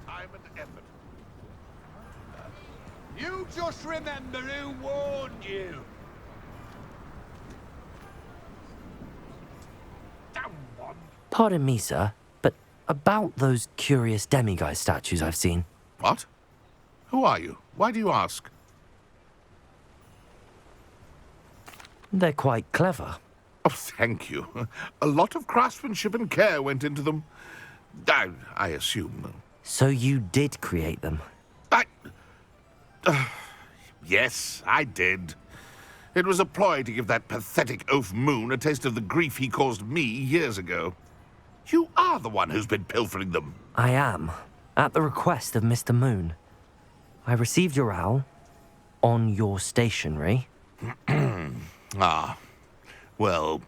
Time and effort. You just remember who warned you. Damn one. Pardon me, sir, but about those curious demiguise statues I've seen. What? Who are you? Why do you ask? They're quite clever. Oh, thank you. A lot of craftsmanship and care went into them. I assume. So you did create them? Yes, I did. It was a ploy to give that pathetic oaf Moon a taste of the grief he caused me years ago. You are the one who's been pilfering them. I am, at the request of Mr. Moon. I received your owl on your stationery. Ah, well,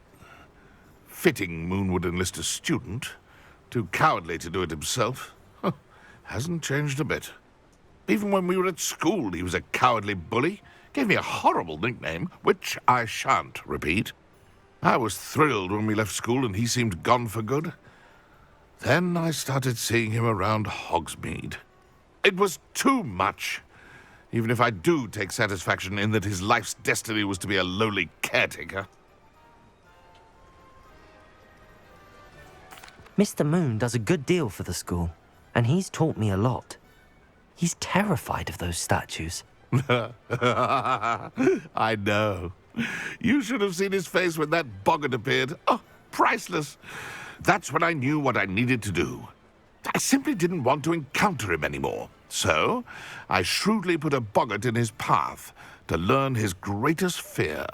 fitting Moon would enlist a student. Too cowardly to do it himself. Huh, hasn't changed a bit. Even when we were at school, he was a cowardly bully. Gave me a horrible nickname, which I shan't repeat. I was thrilled when we left school and he seemed gone for good. Then I started seeing him around Hogsmeade. It was too much. Even if I do take satisfaction in that his life's destiny was to be a lowly caretaker. Mr. Moon does a good deal for the school, and he's taught me a lot. He's terrified of those statues. I know. You should have seen his face when that boggart appeared. Oh, priceless. That's when I knew what I needed to do. I simply didn't want to encounter him anymore. So, I shrewdly put a boggart in his path to learn his greatest fear.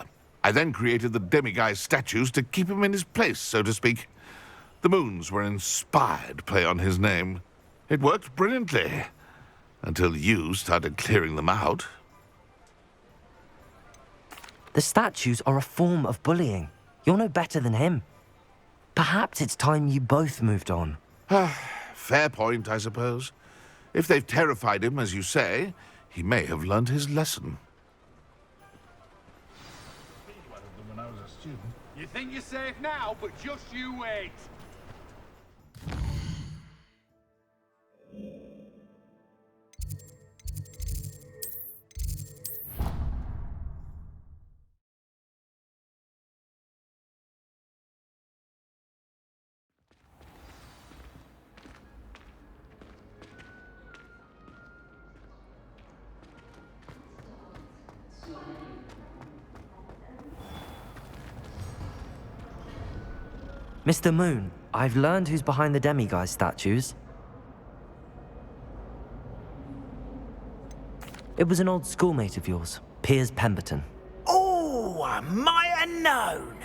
I then created the demiguise statues to keep him in his place, so to speak. The Moons were an inspired play on his name. It worked brilliantly. Until you started clearing them out. The statues are a form of bullying. You're no better than him. Perhaps it's time you both moved on. Fair point, I suppose. If they've terrified him, as you say, he may have learned his lesson. You think you're safe now, but just you wait. Mr. Moon, I've learned who's behind the demiguise statues. It was an old schoolmate of yours, Piers Pemberton. Oh, I might have known.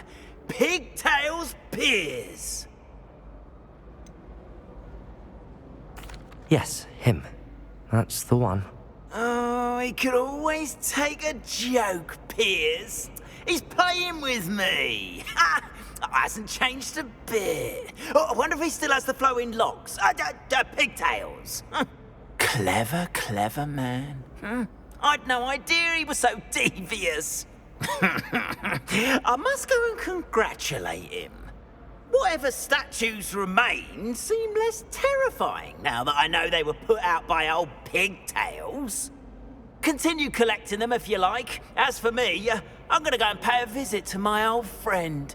Pigtails Piers. Yes, him. That's the one. Oh, he could always take a joke, Piers. He's playing with me. Ha! Hasn't changed a bit. Oh, I wonder if he still has the flowing locks. Pigtails. Clever, clever man. I'd no idea he was so devious. I must go and congratulate him. Whatever statues remain seem less terrifying now that I know they were put out by old Pigtails. Continue collecting them if you like. As for me, I'm going to go and pay a visit to my old friend.